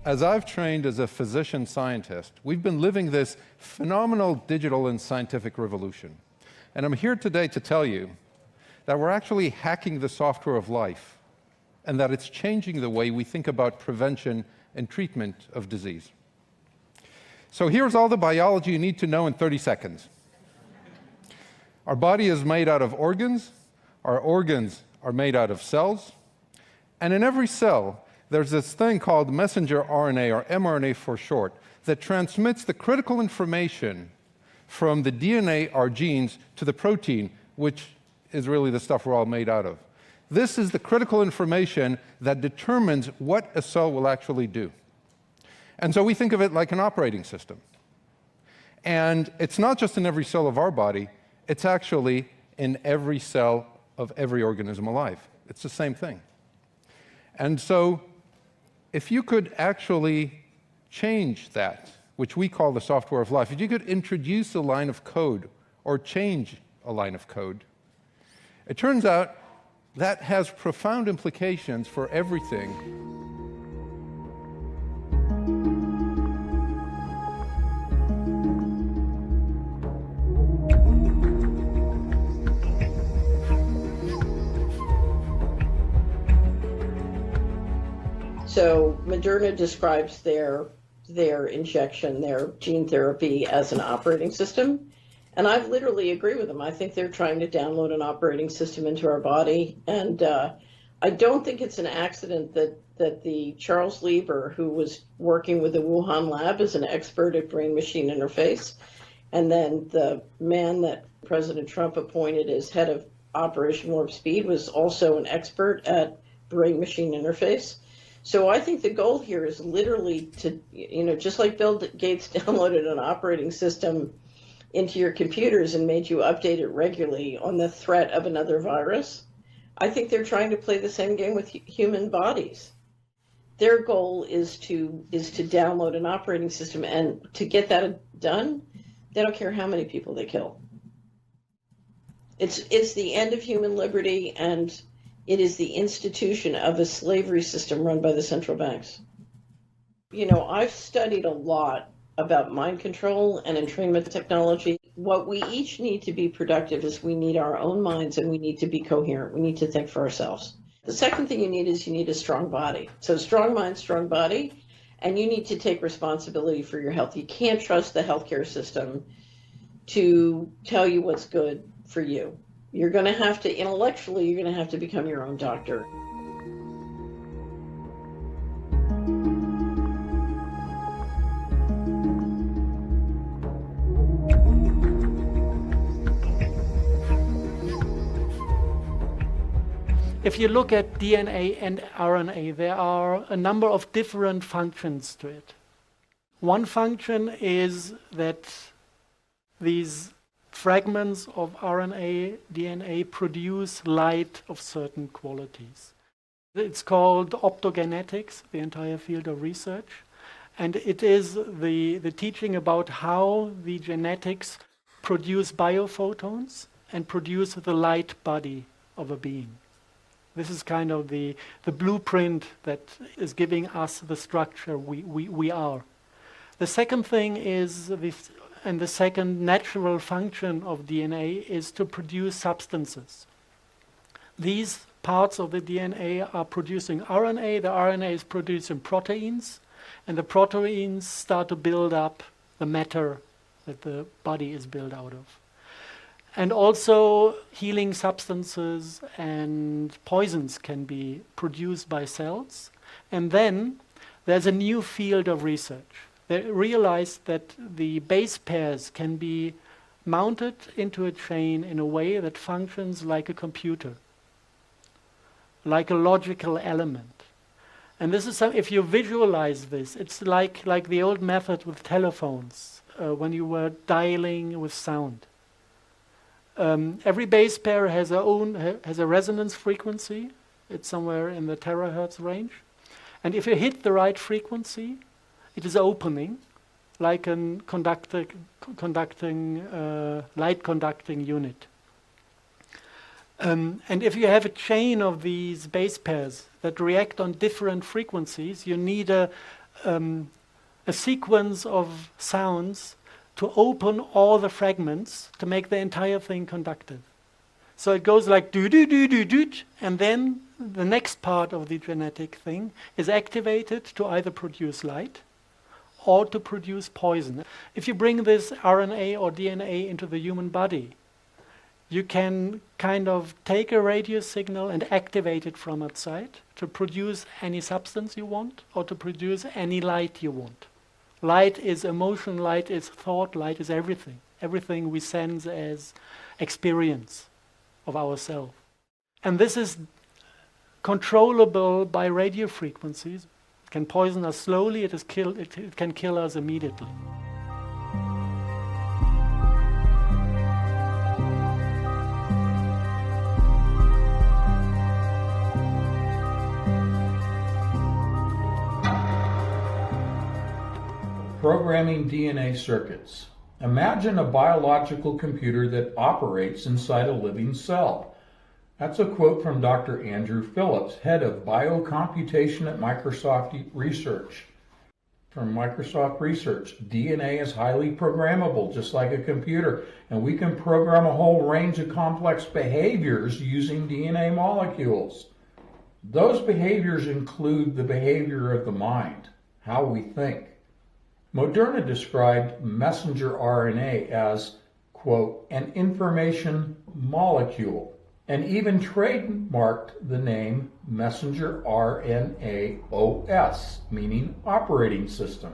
as I've trained as a physician scientist, we've been living this phenomenal digital and scientific revolution. And I'm here today to tell you that we're actually hacking the software of life, and that it's changing the way we think about prevention and treatment of disease. So here's all the biology you need to know in 30 seconds. Our body is made out of organs. Our organs are made out of cells. And in every cell, there's this thing called messenger RNA, or mRNA for short, that transmits the critical information from the DNA, our genes, to the protein, which is really the stuff we're all made out of. This is the critical information that determines what a cell will actually do. And so we think of it like an operating system. And it's not just in every cell of our body, it's actually in every cell of every organism alive. It's the same thing. And so if you could actually change that, which we call the software of life, if you could introduce a line of code or change a line of code, it turns out that has profound implications for everything. So Moderna describes their injection, their gene therapy, as an operating system. And I literally agree with them. I think they're trying to download an operating system into our body. And I don't think it's an accident that the Charles Lieber, who was working with the Wuhan lab, is an expert at brain-machine interface. And then the man that President Trump appointed as head of Operation Warp Speed was also an expert at brain-machine interface. So I think the goal here is literally to, just like Bill Gates downloaded an operating system into your computers and made you update it regularly on the threat of another virus, I think they're trying to play the same game with human bodies. Their goal is to download an operating system, and to get that done, they don't care how many people they kill. It's the end of human liberty, and it is the institution of a slavery system run by the central banks. I've studied a lot about mind control and entrainment technology. What we each need to be productive is we need our own minds, and we need to be coherent. We need to think for ourselves. The second thing you need is you need a strong body. So strong mind, strong body, and you need to take responsibility for your health. You can't trust the healthcare system to tell you what's good for you. You're going to have to, intellectually, you're going to have to become your own doctor. If you look at DNA and RNA, there are a number of different functions to it. One function is that these fragments of RNA, DNA produce light of certain qualities. It's called optogenetics, the entire field of research, and it is the teaching about how the genetics produce biophotons and produce the light body of a being. This is kind of the blueprint that is giving us the structure we are. The second thing is this. And the second natural function of DNA is to produce substances. These parts of the DNA are producing RNA, the RNA is producing proteins, and the proteins start to build up the matter that the body is built out of. And also healing substances and poisons can be produced by cells. And then there's a new field of research. They realized that the base pairs can be mounted into a chain in a way that functions like a computer, like a logical element. And this is if you visualize this, it's like the old method with telephones, when you were dialing with sound. Every base pair has a resonance frequency. It's somewhere in the terahertz range. And if you hit the right frequency, it is opening, like a light conducting unit. And if you have a chain of these base pairs that react on different frequencies, you need a a sequence of sounds to open all the fragments to make the entire thing conductive. So it goes like do do do do do, and then the next part of the genetic thing is activated to either produce light or to produce poison. If you bring this RNA or DNA into the human body, you can kind of take a radio signal and activate it from outside to produce any substance you want or to produce any light you want. Light is emotion, light is thought, light is everything. Everything we sense as experience of ourselves. And this is controllable by radio frequencies. It can poison us slowly, it can kill us immediately. Programming DNA circuits. Imagine a biological computer that operates inside a living cell. That's a quote from Dr. Andrew Phillips, head of biocomputation at Microsoft Research. From Microsoft Research, DNA is highly programmable, just like a computer, and we can program a whole range of complex behaviors using DNA molecules. Those behaviors include the behavior of the mind, how we think. Moderna described messenger RNA as, quote, an information molecule, and even trademarked the name messenger RNA OS, meaning operating system,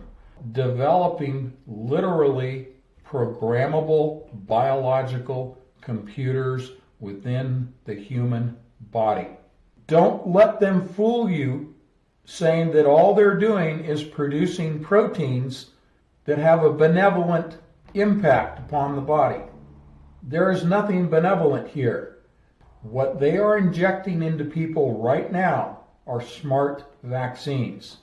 developing literally programmable biological computers within the human body. Don't let them fool you saying that all they're doing is producing proteins that have a benevolent impact upon the body. There is nothing benevolent here. What they are injecting into people right now are smart vaccines.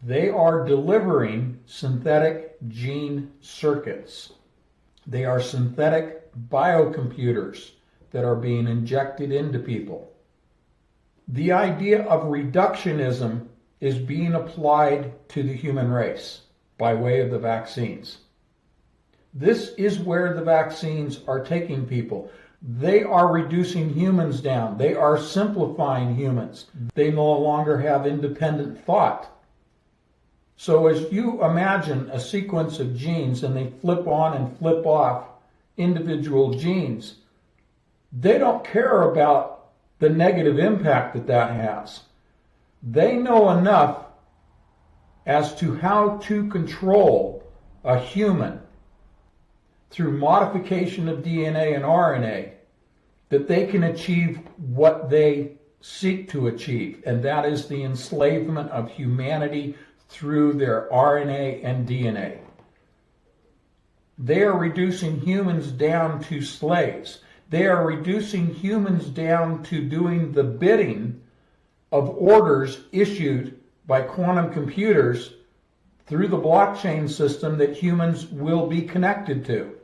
They are delivering synthetic gene circuits. They are synthetic biocomputers that are being injected into people. The idea of reductionism is being applied to the human race by way of the vaccines. This is where the vaccines are taking people. They are reducing humans down. They are simplifying humans. They no longer have independent thought. So as you imagine a sequence of genes and they flip on and flip off individual genes, they don't care about the negative impact that that has. They know enough as to how to control a human through modification of DNA and RNA that they can achieve what they seek to achieve, and that is the enslavement of humanity through their RNA and DNA. They are reducing humans down to slaves. They are reducing humans down to doing the bidding of orders issued by quantum computers through the blockchain system that humans will be connected to.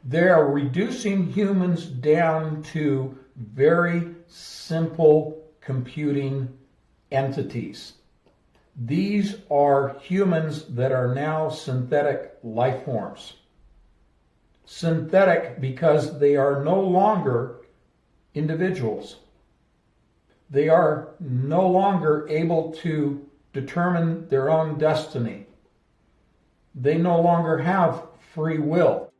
They are reducing humans down to very simple computing entities. These are humans that are now synthetic life forms. Synthetic because they are no longer individuals. They are no longer able to determine their own destiny. They no longer have free will.